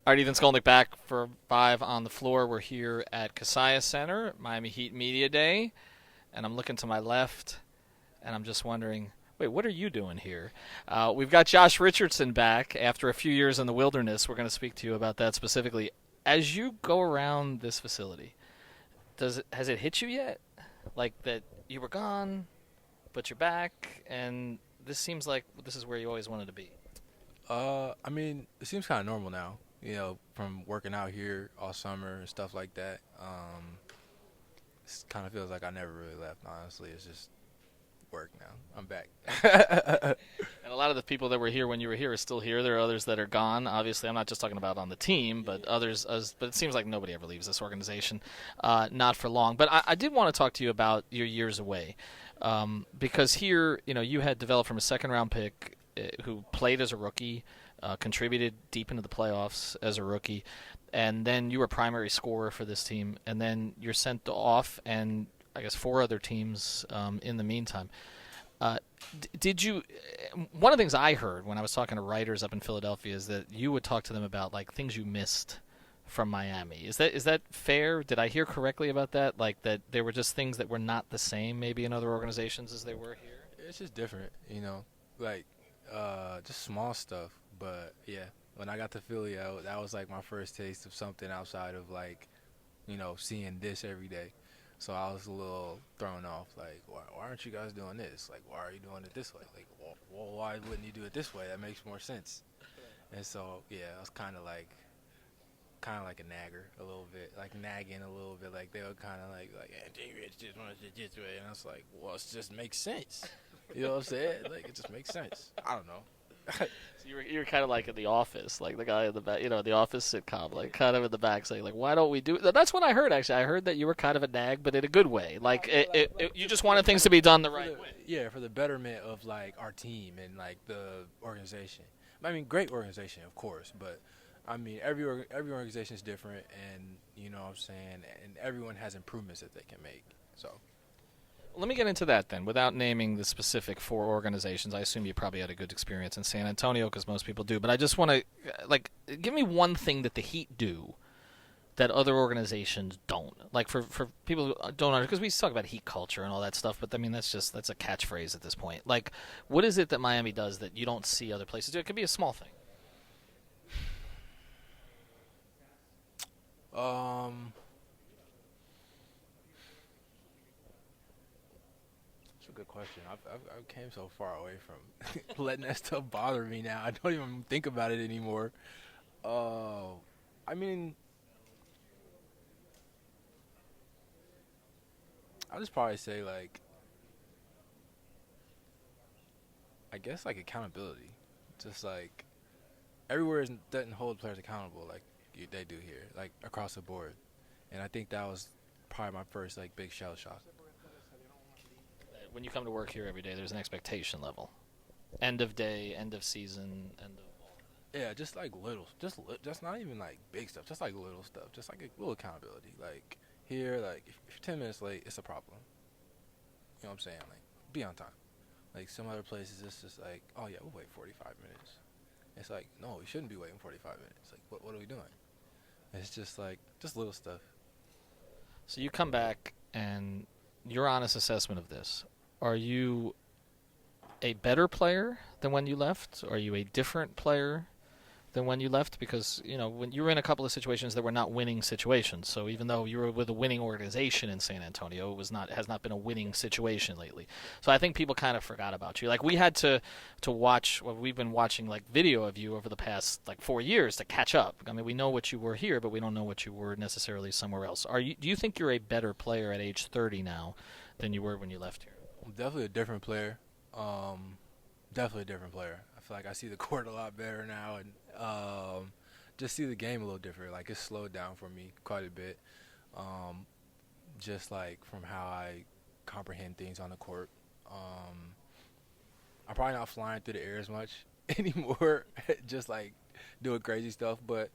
All right, Ethan Skolnick back for 5 on the floor. We're here at Kaseya Center, Miami Heat Media Day, and I'm looking to my left, and I'm just wondering, wait, what are you doing here? We've got Josh Richardson back after a few years in the wilderness. We're going to speak to you about that specifically. As you go around this facility, has it hit you yet? Like that you were gone, but you're back, and this seems like this is where you always wanted to be. I mean, it seems kind of normal now. From working out here all summer and stuff like that. It kind of feels like I never really left. Honestly, it's just work now. I'm back. And a lot of the people that were here when you were here are still here. There are others that are gone. Obviously, I'm not just talking about on the team, but others. But it seems like nobody ever leaves this organization, not for long. But I did want to talk to you about your years away, because here, you had developed from a second-round pick who played as a rookie, contributed deep into the playoffs as a rookie, and then you were primary scorer for this team, and then you're sent off, and I guess 4 other teams in the meantime. Uh, did you? One of the things I heard when I was talking to writers up in Philadelphia is that you would talk to them about like things you missed from Miami. Is that fair? Did I hear correctly about that? Like that there were just things that were not the same maybe in other organizations as they were here. It's just different, like just small stuff. But yeah, when I got to Philly, that was like my first taste of something outside of like seeing this every day. So I was a little thrown off. Like, why aren't you guys doing this? Like, why are you doing it this way? Like, well, why wouldn't you do it this way? That makes more sense. And so, yeah, I was kind of like a nagger a little bit, like nagging a little bit. Like they were kind of like, yeah, Jay Rich just wants it this way, and I was like, well, it just makes sense. You know what I'm saying? Like it just makes sense. I don't know. So you were kind of like in the office, like the guy in the back, the office sitcom, like kind of in the back saying like, why don't we do it? That's what I heard actually. I heard that you were kind of a nag, but in a good way. Like you just wanted things to be done the right way. Yeah, for the betterment of like our team and like the organization. I mean, great organization, of course, but I mean, every organization is different, and you know what I'm saying, and everyone has improvements that they can make. So Let me get into that then, without naming the specific 4 organizations. I assume you probably had a good experience in San Antonio, because most people do. But I just want to, give me one thing that the Heat do that other organizations don't. Like for people who don't understand, because we talk about Heat culture and all that stuff, but I mean that's a catchphrase at this point. Like, what is it that Miami does that you don't see other places do? It could be a small thing. um, that's a good question. I've came so far away from letting that stuff bother me now. I don't even think about it anymore. Uh, I mean, I'll just probably say like I guess like accountability. Just like everywhere doesn't hold players accountable like they do here, like across the board. And I think that was probably my first like big shell shock. When you come to work here every day, there's an expectation level. End of day, end of season, end of. Yeah, just like little, just not even like big stuff, just like little stuff, just like a little accountability. Like here, like if you're 10 minutes late, it's a problem. You know what I'm saying? Like be on time. Like some other places, it's just like, oh yeah, we'll wait 45 minutes. It's like, no, we shouldn't be waiting 45 minutes. Like what are we doing? It's just like just little stuff. So you come back, and your honest assessment of this: Are you a better player than when you left? Are you a different player than when you left? Because when you were in a couple of situations that were not winning situations. So even though you were with a winning organization in San Antonio, it was not has not been a winning situation lately. So I think people kind of forgot about you. Like we had to watch. Well, we've been watching like video of you over the past like 4 years to catch up. I mean, we know what you were here, but we don't know what you were necessarily somewhere else. Do you think you're a better player at age 30 now than you were when you left here? I'm definitely a different player. Um, Definitely a different player. I feel like I see the court a lot better now, and just see the game a little different. Like it's slowed down for me quite a bit. Um, just like from how I comprehend things on the court. Um, I'm probably not flying through the air as much anymore. Just like doing crazy stuff, but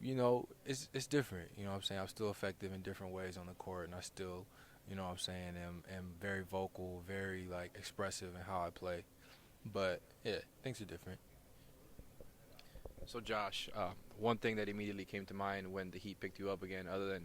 it's different. You know what I'm saying? I'm still effective in different ways on the court, and I still, what I'm saying, am very vocal, very like expressive in how I play. But yeah, things are different. So Josh, one thing that immediately came to mind when the Heat picked you up again, other than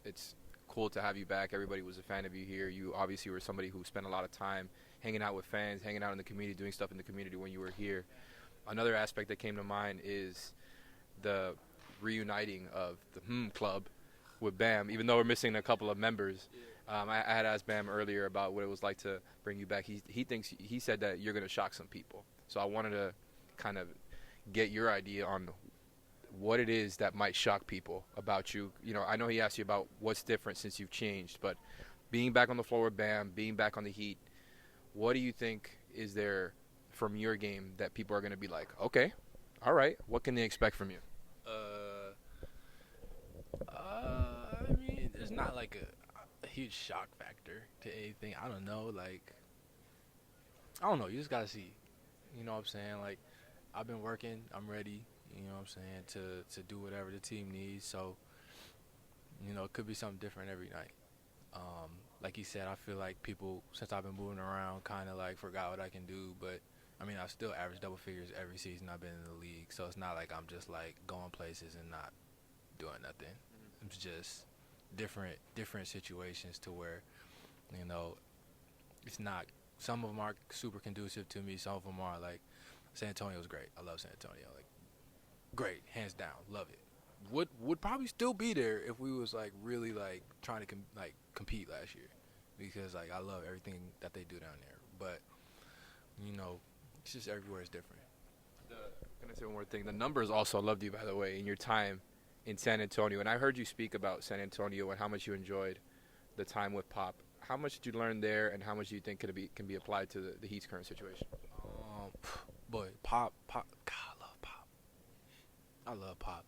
it's cool to have you back. Everybody was a fan of you here. You obviously were somebody who spent a lot of time hanging out with fans, hanging out in the community, doing stuff in the community when you were here. Another aspect that came to mind is the reuniting of the Club with Bam. Even though we're missing a couple of members, I had asked Bam earlier about what it was like to bring you back. He said that you're going to shock some people. So I wanted to kind of get your idea on what it is that might shock people about you. You know, I know he asked you about what's different since you've changed, but being back on the floor with Bam, being back on the Heat, what do you think is there from your game that people are going to be like, okay, all right, what can they expect from you? I mean, it's not like a huge shock factor to anything. I don't know, like, I don't know. You just gotta see. You know what I'm saying? Like, I've been working. I'm ready. You know what I'm saying, to do whatever the team needs. So, you know, it could be something different every night. Like you said, I feel like people, since I've been moving around, kind of like forgot what I can do. But I mean, I still average double figures every season I've been in the league. So it's not like I'm just like going places and not doing nothing. It's just different situations to where, you know, it's not. Some of them are super conducive to me. Some of them are like, San Antonio's great. I love San Antonio. Like, great, hands down, love it. Would probably still be there if we was like really like trying to compete last year, because like I love everything that they do down there. But you know, it's just everywhere is different. I'm gonna say one more thing. The numbers also loved you, by the way, in your time in San Antonio. And I heard you speak about San Antonio and how much you enjoyed the time with Pop. How much did you learn there, and how much do you think can be applied to the Heat's current situation? Boy, Pop, God, I love Pop.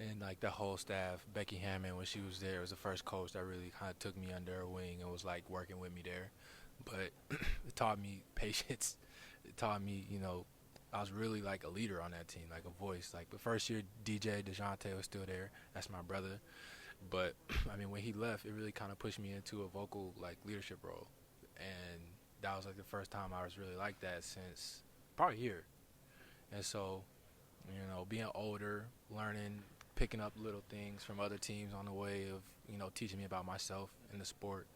And like the whole staff, Becky Hammond, when she was there, was the first coach that really kind of took me under her wing and was like working with me there. But it taught me patience. It taught me, you know, I was really like a leader on that team, like a voice. Like the first year, DJ DeJounte was still there. That's my brother. But I mean, when he left, it really kind of pushed me into a vocal like leadership role, and that was like the first time I was really like that since probably here. And so, you know, being older, learning, picking up little things from other teams on the way of, you know, teaching me about myself and the sport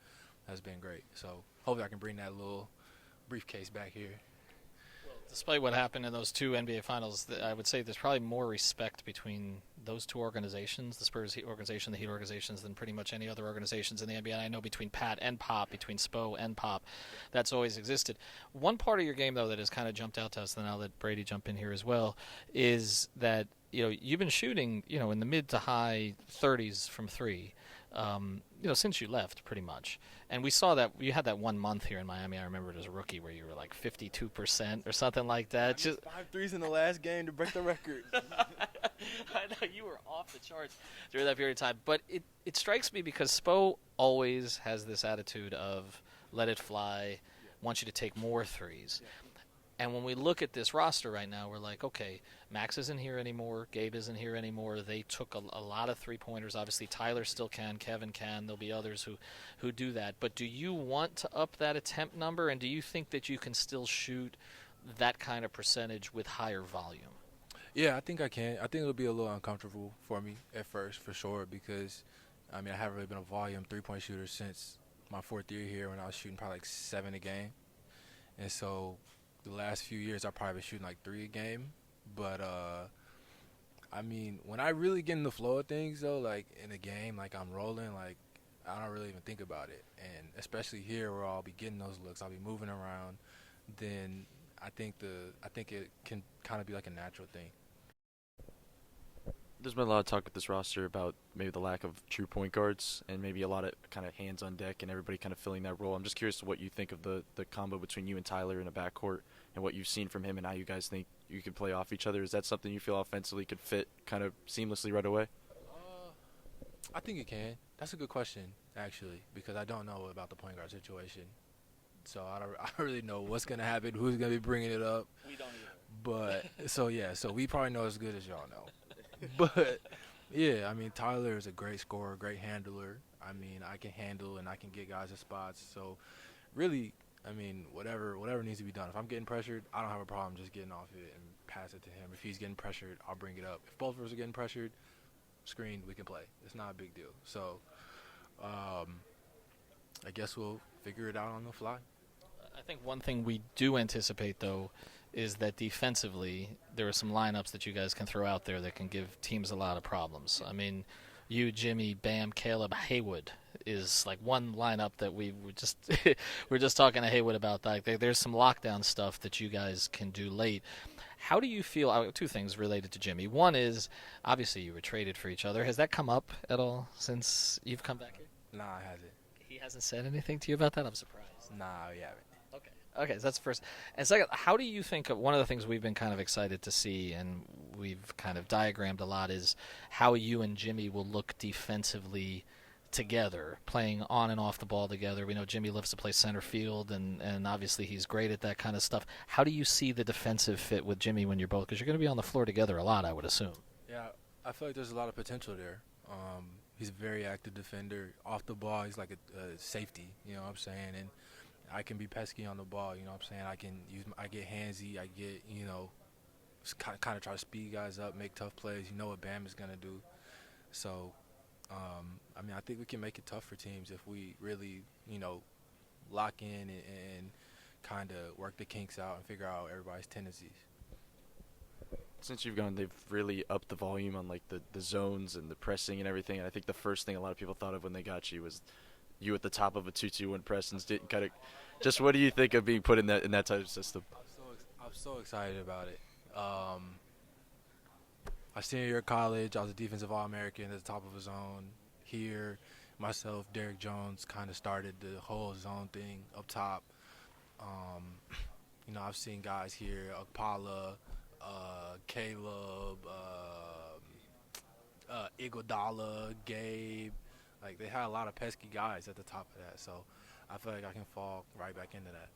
has been great. So hopefully I can bring that little briefcase back here. Despite what happened in those two NBA finals, I would say there's probably more respect between those two organizations, the Spurs Heat organization, the Heat organizations, than pretty much any other organizations in the NBA. And I know between Pat and Pop, between Spo and Pop, that's always existed. One part of your game, though, that has kind of jumped out to us, and I'll let Brady jump in here as well, is that, you know, you've been shooting, you know, in the mid to high 30s from three, you know, since you left, pretty much. And we saw that you had that 1 month here in Miami. I remember it as a rookie where you were like 52% or something like that. Just 5 threes in the last game to break the record. I know you were off the charts during that period of time. But it strikes me because Spo always has this attitude of let it fly, wants you to take more threes. And when we look at this roster right now, we're like, okay, Max isn't here anymore. Gabe isn't here anymore. They took a lot of three-pointers. Obviously, Tyler still can. Kevin can. There'll be others who do that. But do you want to up that attempt number, and do you think that you can still shoot that kind of percentage with higher volume? Yeah, I think I can. I think it'll be a little uncomfortable for me at first, for sure, because, I mean, I haven't really been a volume three-point shooter since my fourth year here when I was shooting probably like 7 a game. And so the last few years I've probably been shooting like 3 a game. But, I mean, when I really get in the flow of things, though, like in a game, like I'm rolling, like I don't really even think about it. And especially here where I'll be getting those looks, I'll be moving around, then I think it can kind of be like a natural thing. There's been a lot of talk with this roster about maybe the lack of true point guards and maybe a lot of kind of hands on deck and everybody kind of filling that role. I'm just curious what you think of the combo between you and Tyler in a backcourt and what you've seen from him and how you guys think you can play off each other. Is that something you feel offensively could fit kind of seamlessly right away? I think it can. That's a good question, actually, because I don't know about the point guard situation. So I don't really know what's going to happen, who's going to be bringing it up. We don't either. But, so we probably know as good as y'all know. But, yeah, I mean, Tyler is a great scorer, great handler. I mean, I can handle and I can get guys in spots. So, really, I mean, whatever needs to be done. If I'm getting pressured, I don't have a problem just getting off it and pass it to him. If he's getting pressured, I'll bring it up. If both of us are getting pressured, screen, we can play. It's not a big deal. So, I guess we'll figure it out on the fly. I think one thing we do anticipate, though, is that defensively there are some lineups that you guys can throw out there that can give teams a lot of problems. I mean, you, Jimmy, Bam, Caleb, Haywood is like one lineup that we were just we're just talking to Haywood about that. There's some lockdown stuff that you guys can do late. How do you feel? Two things related to Jimmy. One is obviously you were traded for each other. Has that come up at all since you've come back here? Nah, it hasn't. He hasn't said anything to you about that? I'm surprised. Nah, we haven't. Okay, so that's the first. And second, how do you think of one of the things we've been kind of excited to see and we've kind of diagrammed a lot is how you and Jimmy will look defensively together, playing on and off the ball together. We know Jimmy loves to play center field, and obviously he's great at that kind of stuff. How do you see the defensive fit with Jimmy when you're both? Because you're going to be on the floor together a lot, I would assume. Yeah, I feel like there's a lot of potential there. He's a very active defender. Off the ball, he's like a safety, you know what I'm saying? And I can be pesky on the ball, you know what I'm saying? I get handsy, I get, kind of try to speed guys up, make tough plays. You know what Bam is going to do. So, I think we can make it tough for teams if we really, lock in and kind of work the kinks out and figure out everybody's tendencies. Since you've gone, they've really upped the volume on like the zones and the pressing and everything. And I think the first thing a lot of people thought of when they got you was you at the top of a 2-2-1 press and didn't kind of. Just what do you think of being put in that type of system? I'm so excited about it. My senior year of college, I was a defensive All-American at the top of a zone. Here, myself, Derek Jones, kind of started the whole zone thing up top. I've seen guys here, Akpala, Caleb, Iguodala, Gabe. Like, they had a lot of pesky guys at the top of that, so I feel like I can fall right back into that.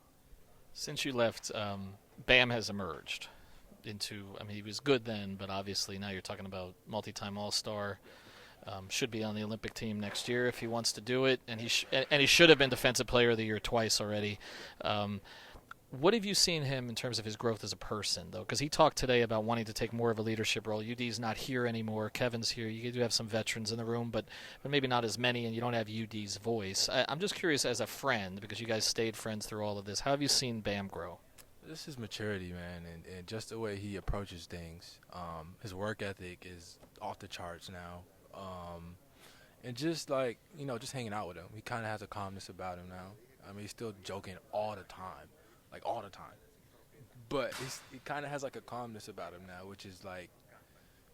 Since you left, Bam has emerged into, he was good then, but obviously now you're talking about multi-time All-Star. Should be on the Olympic team next year if he wants to do it, and he should have been Defensive Player of the Year twice already. What have you seen him in terms of his growth as a person, though? Because he talked today about wanting to take more of a leadership role. UD's not here anymore. Kevin's here. You do have some veterans in the room, but maybe not as many, and you don't have UD's voice. I'm just curious as a friend, because you guys stayed friends through all of this, how have you seen Bam grow? This is maturity, man, and just the way he approaches things. His work ethic is off the charts now. And just like, just hanging out with him. He kind of has a calmness about him now. He's still joking all the time. Like, all the time. But he kind of has, like, a calmness about him now, which is, like,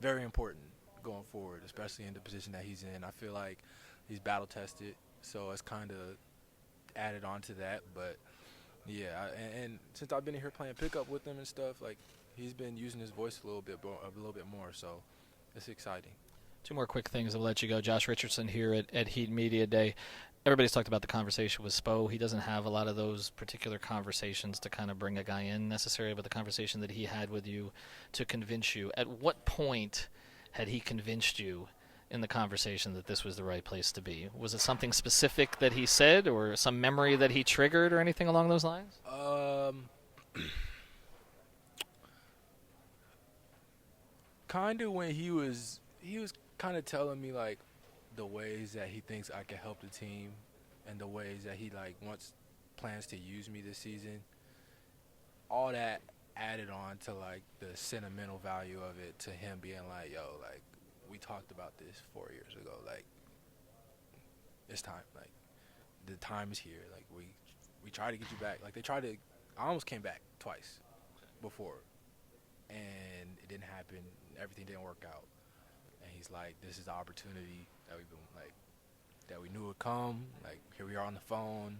very important going forward, especially in the position that he's in. I feel like he's battle-tested, so it's kind of added on to that. But, yeah, and since I've been here playing pickup with him and stuff, like, he's been using his voice a little bit more, so it's exciting. Two more quick things. I'll let you go. Josh Richardson here at Heat Media Day. Everybody's talked about the conversation with Spo. He doesn't have a lot of those particular conversations to kind of bring a guy in necessarily, but the conversation that he had with you to convince you. At what point had he convinced you in the conversation that this was the right place to be? Was it something specific that he said or some memory that he triggered or anything along those lines? Kind of when he was kind of telling me, like, the ways that he thinks I can help the team and the ways that he, like, plans to use me this season. All that added on to, like, the sentimental value of it, to him being like, yo, like, we talked about this 4 years ago. Like, it's time. Like, the time is here. Like, we tried to get you back. Like, I almost came back twice before, and it didn't happen. Everything didn't work out. And he's like, this is the opportunity that we've been, like, that we knew would come. Like, here we are on the phone.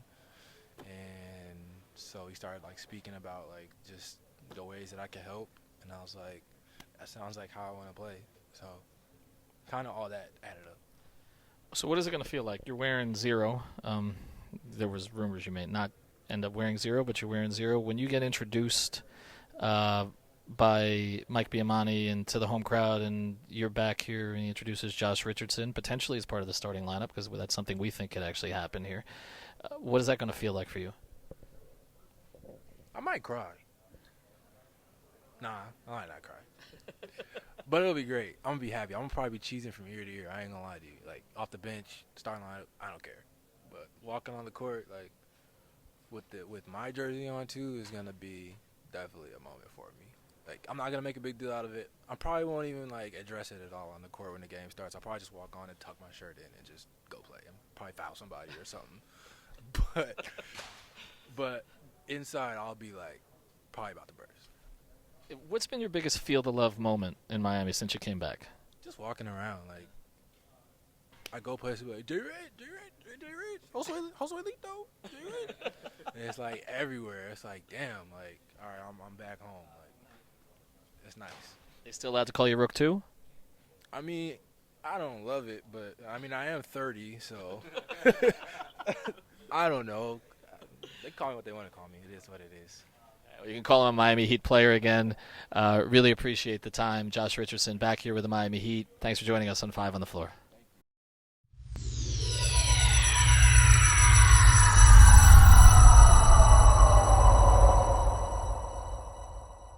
And so he started, like, speaking about, like, just the ways that I could help. And I was like, that sounds like how I want to play. So kind of all that added up. So what is it going to feel like? You're wearing 0. There was rumors you may not end up wearing 0, but you're wearing 0. When you get introduced by Mike Biamani and to the home crowd, and you're back here and he introduces Josh Richardson, potentially as part of the starting lineup, because that's something we think could actually happen here. What is that going to feel like for you? might cry. Nah, I might not cry. But it'll be great. I'm gonna be happy. I'm gonna probably be cheesing from ear to ear. I ain't gonna lie to you. Like off the bench, starting line, I don't care. But walking on the court, like with my jersey on too, is gonna be definitely a moment for me. Like I'm not gonna make a big deal out of it. I probably won't even like address it at all on the court when the game starts. I'll probably just walk on and tuck my shirt in and just go play. And probably foul somebody or something. But inside, I'll be like probably about to burst. What's been your biggest feel the love moment in Miami since you came back? Just walking around, like I go places like J-Red, Josuelito, J-Red. And it's like everywhere. It's like damn, like all right, I'm back home. Like it's nice. They still allowed to call you Rook too? I mean, I don't love it, but I mean I am 30, so I don't know. They call me what they want to call me. It is what it is. You can call him a Miami Heat player again. Really appreciate the time. Josh Richardson back here with the Miami Heat. Thanks for joining us on 5 on the Floor.